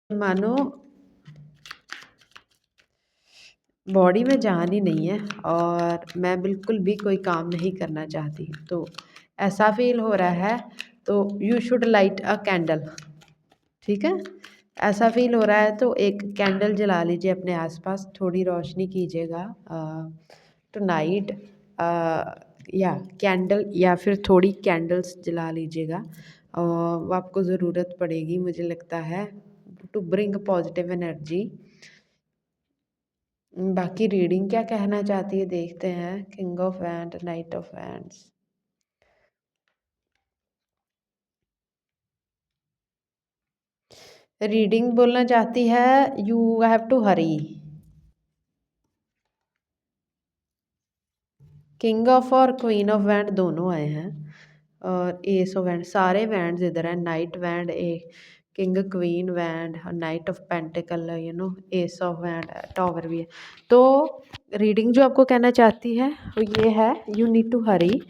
मानो बॉडी में जान ही नहीं है और मैं बिल्कुल भी कोई काम नहीं करना चाहती, तो ऐसा फील हो रहा है। तो you should light a candle. ठीक है, ऐसा फील हो रहा है तो एक कैंडल जला लीजिए अपने आसपास, थोड़ी रोशनी कीजिएगा टू नाइट, या कैंडल या फिर थोड़ी कैंडल्स जला लीजिएगा। वो आपको ज़रूरत पड़ेगी मुझे लगता है, टू ब्रिंग पॉजिटिव एनर्जी। बाकी रीडिंग क्या कहना चाहती है देखते हैं। King of wand, knight of wands. Reading बोलना चाहती है you have to hurry. King of और क्वीन ऑफ वैंड दोनों आए हैं, और एस ऑफ वैंड, सारे वैंड्स इधर हैं। Knight wand, a king queen wand, knight of pentacle, ace of wand, tower भी है। तो रीडिंग जो आपको कहना चाहती है वो ये है, यू नीड टू हरी।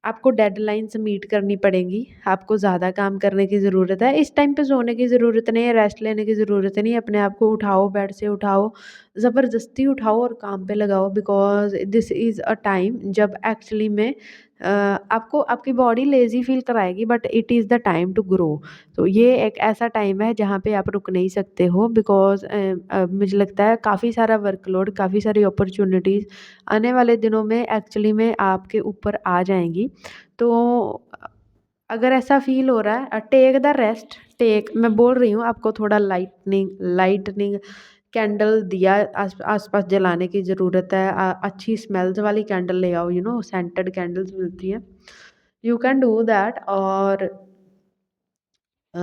आपको डेडलाइंस मीट करनी पड़ेंगी, आपको ज़्यादा काम करने की ज़रूरत है। इस टाइम पे सोने की ज़रूरत नहीं है, रेस्ट लेने की ज़रूरत नहीं है। अपने आप को उठाओ, बेड से उठाओ, ज़बरदस्ती उठाओ और काम पे लगाओ, because this is a time जब एक्चुअली में आपको आपकी बॉडी लेज़ी फ़ील कराएगी, but it is the time to grow. तो ये एक ऐसा टाइम है जहाँ पे आप रुक नहीं सकते हो, बिकॉज़ मुझे लगता है काफ़ी सारा वर्कलोड, काफ़ी सारी अपॉर्चुनिटीज़ आने वाले दिनों में एक्चुअली में आपके ऊपर आ जाएँगी। तो अगर ऐसा फ़ील हो रहा है, टेक द रेस्ट, टेक, मैं बोल रही हूँ आपको थोड़ा लाइटनिंग लाइटनिंग कैंडल दिया आस-पास जलाने की ज़रूरत है। अच्छी स्मेल्स वाली कैंडल ले आओ, सेंटेड कैंडल्स मिलती हैं। You can do that. और अ,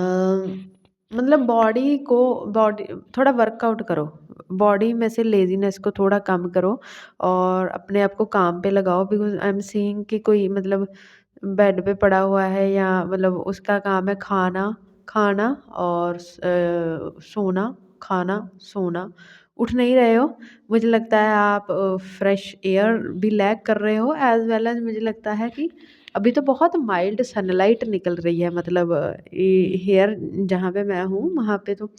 मतलब बॉडी थोड़ा वर्कआउट करो, बॉडी में से लेज़ीनेस को थोड़ा कम करो और अपने आप को काम पे लगाओ। बिकॉज़ आई एम सीइंग कि कोई मतलब बेड पे पड़ा हुआ है, या मतलब उसका काम है खाना खाना और सोना, खाना सोना, उठ नहीं रहे हो। मुझे लगता है आप फ्रेश एयर भी लैक कर रहे हो, एज़ वेल एज़ मुझे लगता है कि अभी तो बहुत माइल्ड सनलाइट निकल रही है। मतलब हेयर जहाँ पे मैं हूँ वहाँ पे तो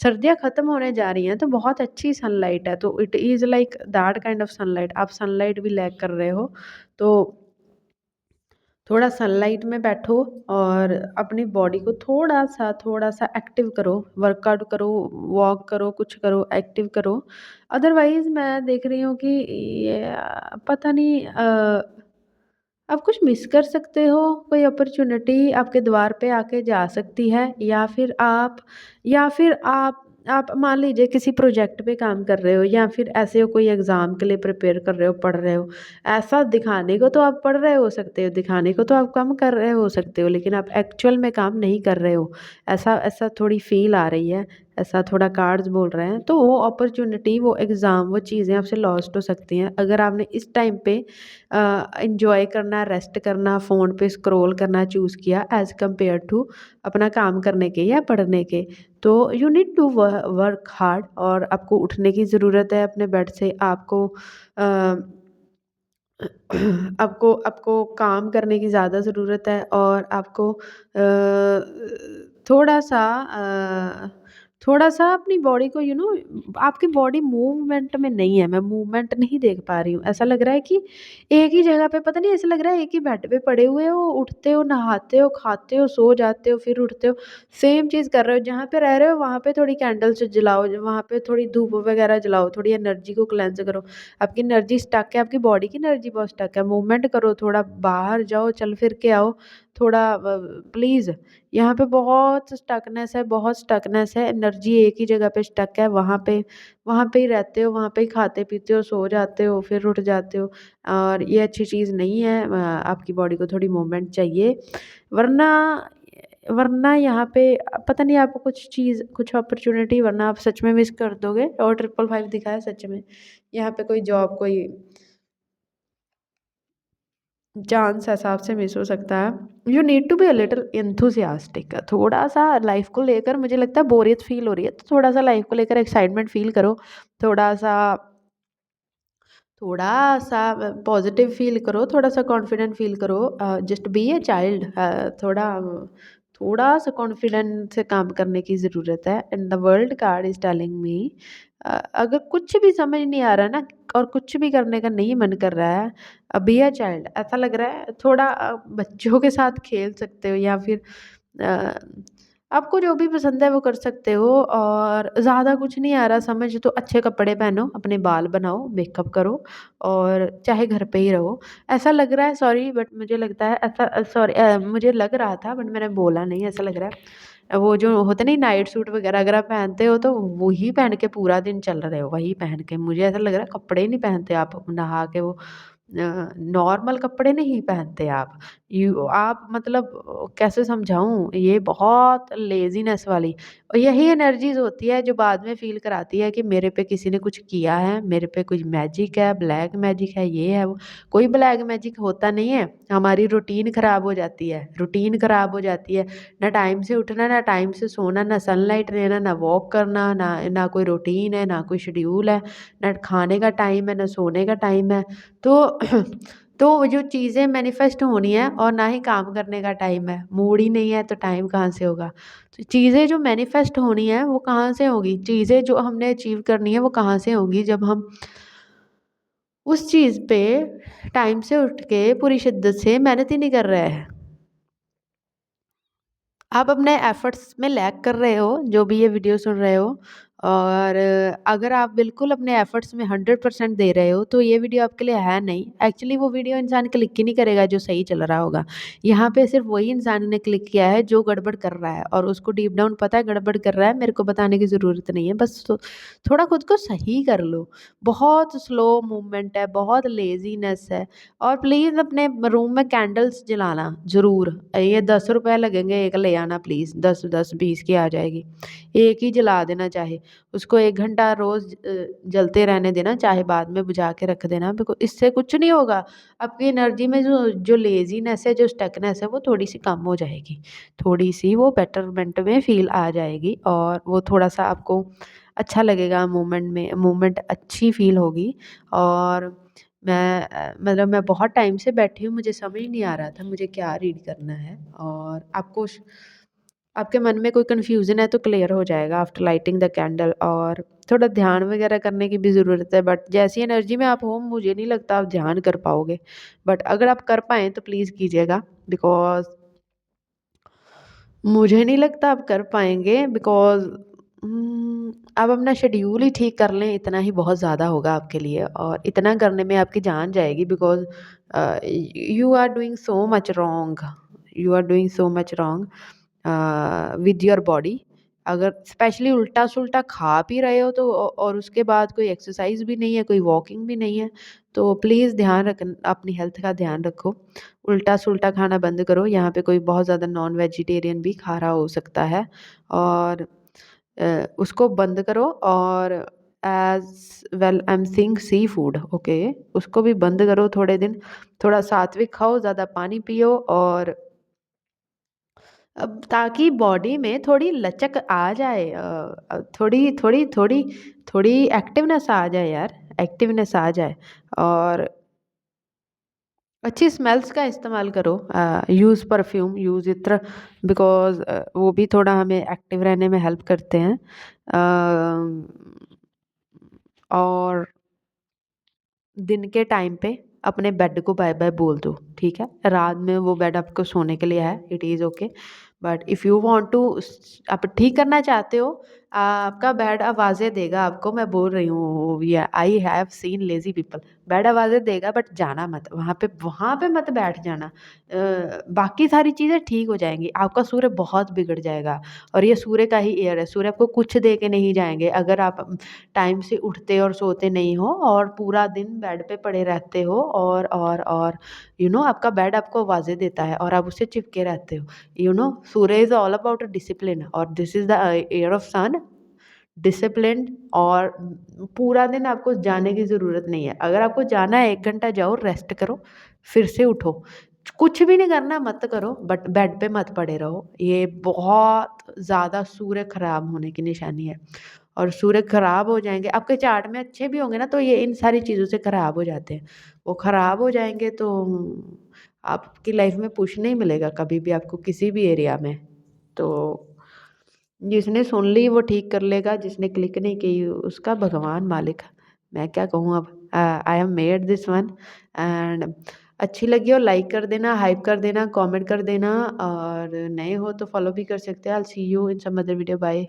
सर्दियाँ ख़त्म होने जा रही हैं, तो बहुत अच्छी सनलाइट है। तो it is like that kind of sunlight. आप सनलाइट भी लैक कर रहे हो, तो थोड़ा सनलाइट में बैठो और अपनी बॉडी को थोड़ा सा एक्टिव करो, वर्कआउट करो, वॉक करो, कुछ करो, एक्टिव करो। अदरवाइज़ मैं देख रही हूँ कि ये पता नहीं, आप कुछ मिस कर सकते हो, कोई अपॉर्चुनिटी आपके द्वार पे आके जा सकती है, या फिर आप मान लीजिए किसी प्रोजेक्ट पे काम कर रहे हो, या फिर ऐसे हो कोई एग्ज़ाम के लिए प्रिपेयर कर रहे हो, पढ़ रहे हो। ऐसा दिखाने को तो आप पढ़ रहे हो सकते हो, दिखाने को तो आप काम कर रहे हो सकते हो, लेकिन आप एक्चुअल में काम नहीं कर रहे हो। ऐसा ऐसा थोड़ी फ़ील आ रही है, ऐसा थोड़ा कार्ड्स बोल रहे हैं। तो वो अपॉर्चुनिटी, वो एग्ज़ाम, वो चीज़ें आपसे लॉस्ट हो सकती हैं अगर आपने इस टाइम पे एन्जॉय करना, रेस्ट करना, फ़ोन पे स्क्रॉल करना चूज़ किया एज़ कम्पेयर टू अपना काम करने के या पढ़ने के। तो you need to work hard, और आपको उठने की ज़रूरत है अपने बेड से। आपको आपको आपको काम करने की ज़्यादा ज़रूरत है, और आपको थोड़ा-सा थोड़ा-सा अपनी बॉडी को आपकी बॉडी मूवमेंट में नहीं है, मैं मूवमेंट नहीं देख पा रही हूँ। ऐसा लग रहा है कि एक ही जगह पे, पता नहीं, ऐसा लग रहा है एक ही बेड पे पड़े हुए हो, उठते हो, नहाते हो, खाते हो, सो जाते हो, फिर उठते हो, सेम चीज़ कर रहे हो। जहाँ पे रह रहे हो वहाँ पे थोड़ी कैंडल्स जलाओ, वहाँ पे थोड़ी धूप वगैरह जलाओ, थोड़ी एनर्जी को क्लेंज़ करो। आपकी एनर्जी स्टक है, आपकी बॉडी की एनर्जी बहुत स्टक है। मूवमेंट करो, थोड़ा बाहर जाओ, चल फिर के आओ, थोड़ा प्लीज़। यहाँ पे बहुत स्टकनेस है, बहुत स्टकनेस है, एनर्जी एक ही जगह पे स्टक है। वहाँ पे ही रहते हो, वहाँ पे ही खाते-पीते हो, सो जाते हो, फिर उठ जाते हो, और ये अच्छी चीज़ नहीं है। आपकी बॉडी को थोड़ी मूवमेंट चाहिए, वरना वरना यहाँ पे पता नहीं आपको कुछ अपॉर्च्युनिटी, वरना आप सच में मिस कर दोगे। और 555 दिखा है सच में। यहाँ पे कोई जॉब, कोई चांस ऐसा आपसे मिस हो सकता है। You need to be a little enthusiastic. थोड़ा-सा लाइफ़ को लेकर मुझे लगता है बोरियत फ़ील हो रही है, तो थोड़ा-सा लाइफ़ को लेकर एक्साइटमेंट फ़ील करो। थोड़ा-सा थोड़ा-सा पॉज़िटिव फ़ील करो, थोड़ा-सा कॉन्फिडेंट फ़ील करो। Just be a child. थोड़ा थोड़ा-सा कॉन्फिडेंस से काम करने की ज़रूरत है। And the world card is telling me अगर कुछ भी समझ नहीं आ रहा ना और कुछ भी करने का नहीं मन कर रहा है, बी अ चाइल्ड ऐसा लग रहा है थोड़ा बच्चों के साथ खेल सकते हो या फिर अ, आपको जो भी पसंद है वो कर सकते हो और ज़्यादा कुछ नहीं आ रहा समझ तो अच्छे कपड़े पहनो, अपने बाल बनाओ, मेकअप करो और चाहे घर पे ही रहो। ऐसा लग रहा है सॉरी बट मुझे लगता है ऐसा सॉरी मुझे लग रहा था बट मैंने बोला नहीं ऐसा लग रहा है। वो जो होते नहीं नाइट सूट वगैरह अगर आप पहनते हो तो वही पहन के पूरा दिन चल रहे हो, वही पहन के। मुझे ऐसा लग रहा है कपड़े ही नहीं पहनते आप नहा के वो नॉर्मल कपड़े नहीं पहनते आप। यू आप मतलब कैसे समझाऊँ? ये बहुत लेज़ीनेस वाली और यही एनर्जीज़ होती है जो बाद में फ़ील कराती है कि मेरे पे किसी ने कुछ किया है, मेरे पे कुछ मैजिक है, ब्लैक मैजिक है, ये है वो। कोई ब्लैक मैजिक होता नहीं है, हमारी रूटीन ख़राब हो जाती है, रूटीन ख़राब हो जाती है। ना टाइम से उठना, ना टाइम से सोना, ना सनलाइट लेना, ना वॉक करना, ना कोई रूटीन है, ना कोई शेड्यूल है, ना खाने का टाइम है, ना सोने का टाइम है। तो तो वो जो चीज़ें मैनिफेस्ट होनी है और ना ही काम करने का टाइम है, मूड ही नहीं है तो टाइम कहाँ से होगा? तो चीज़ें जो मैनिफेस्ट होनी है वो कहाँ से होगी? चीज़ें जो हमने अचीव करनी है वो कहाँ से होंगी जब हम उस चीज़ पे टाइम से उठ के पूरी शिद्दत से मेहनत ही नहीं कर रहे हैं। आप अपने एफ़र्ट्स में लैग कर रहे हो, जो भी ये वीडियो सुन रहे हो और अगर आप बिल्कुल अपने एफ़र्ट्स में 100% दे रहे हो, तो ये वीडियो आपके लिए है नहीं। एक्चुअली वो वीडियो इंसान क्लिक ही नहीं करेगा जो सही चल रहा होगा। यहाँ पे सिर्फ़ वही इंसान ने क्लिक किया है जो गड़बड़ कर रहा है और उसको डीप डाउन पता है गड़बड़ कर रहा है, मेरे को बताने की ज़रूरत नहीं है। बस थोड़ा खुद को सही कर लो। बहुत स्लो मूवमेंट है, बहुत लेज़ीनेस है और प्लीज़ अपने रूम में कैंडल्स जलाना ज़रूर। ये ₹10 लगेंगे एक ले आना प्लीज़ 10-10 20 की आ जाएगी। एक ही जला देना चाहे, उसको 1 घंटा रोज़ जलते रहने देना, चाहे बाद में बुझा के रख देना बिको इससे कुछ नहीं होगा। आपकी एनर्जी में जो जो लेज़ीनेस है, जो स्टकनेस है वो थोड़ी-सी कम हो जाएगी। थोड़ी-सी वो बेटरमेंट में फ़ील आ जाएगी और वो थोड़ा-सा आपको अच्छा लगेगा मूवमेंट अच्छी फ़ील होगी और मतलब मैं बहुत टाइम से बैठी हूँ, मुझे समझ नहीं आ रहा था मुझे क्या रीड करना है और आपके मन में कोई कन्फ्यूज़न है तो क्लियर हो जाएगा आफ्टर लाइटिंग द कैंडल और थोड़ा ध्यान वगैरह करने की भी ज़रूरत है बट जैसी एनर्जी में आप हो मुझे नहीं लगता आप ध्यान कर पाओगे। बट अगर आप कर पाएँ तो प्लीज़ कीजिएगा बिकॉज़ मुझे नहीं लगता आप कर पाएँगे बिकॉज़ आप अपना शेड्यूल ही ठीक कर लें, इतना ही बहुत ज़्यादा होगा आपके लिए और इतना करने में आपकी जान जाएगी because you are doing so much wrong you are doing so much wrong with your body. अगर स्पेशली उल्टा-सुल्टा खा पी रहे हो तो और उसके बाद कोई एक्सरसाइज़ भी नहीं है, कोई वॉकिंग भी नहीं है, तो प्लीज़ ध्यान रखन अपनी हेल्थ का ध्यान रखो। उल्टा-सुल्टा खाना बंद करो, यहाँ पे कोई बहुत ज़्यादा नॉन वेजिटेरियन भी खा रहा हो सकता है और उसको बंद करो और as well I am seeing sea food okay, उसको भी बंद करो थोड़े दिन। थोड़ा सात्विक खाओ, ज़्यादा पानी पियो और अब ताकि बॉडी में थोड़ी लचक आ जाए थोड़ी थोड़ी थोड़ी थोड़ी एक्टिवनेस आ जाए यार, एक्टिवनेस आ जाए और अच्छी स्मेल्स का इस्तेमाल करो यूज़ परफ्यूम, यूज़ इत्र बिकॉज़ वो भी थोड़ा हमें एक्टिव रहने में हेल्प करते हैं। और दिन के टाइम पे अपने बेड को बाय-बाय बोल दो, ठीक है? रात में वो बेड आपको सोने के लिए है, it is okay. But if you want to स आप ठीक करना चाहते हो, आपका बेड आवाज़ें देगा आपको, मैं बोल रही हूँ या I have seen lazy people. Bed आवाज़ें देगा बट जाना मत, वहाँ पे मत बैठ जाना। बाकी सारी चीज़ें ठीक हो जाएँगी, आपका सूर्य बहुत बिगड़ जाएगा और ये सूर्य का ही एयर है, सूर्य आपको कुछ दे के नहीं जाएँगे अगर आप टाइम से उठते और सोते नहीं हो और पूरा दिन बेड पे पड़े रहते हो और आपका बेड आपको आवाज़ें देता है और आप उससे चिपके रहते हो। Surya is all about discipline और this is the heir of sun disciplined और पूरा दिन आपको जाने की ज़रूरत नहीं है। अगर आपको जाना है 1 घंटा जाओ, रेस्ट करो, फिर से उठो। कुछ भी नहीं करना मत करो बट बेड पे मत पड़े रहो। ये बहुत ज़्यादा सूर्य खराब होने की निशानी है और सूर्य खराब हो जाएँगे आपके चार्ट में अच्छे भी होंगे ना तो ये इन सारी चीज़ों से खराब हो जाते हैं। वो खराब हो जाएँगे तो आपकी लाइफ़ में पुश नहीं मिलेगा कभी भी आपको किसी भी एरिया में। तो जिसने सुन ली वो ठीक कर लेगा, जिसने क्लिक नहीं की उसका भगवान मालिक। मैं क्या कहूँ अब, I have made this one and अच्छी लगी हो लाइक कर देना, हाइप कर देना, कमेंट कर देना और नए हो तो फॉलो भी कर सकते हैं। I will see you in some other video. Bye.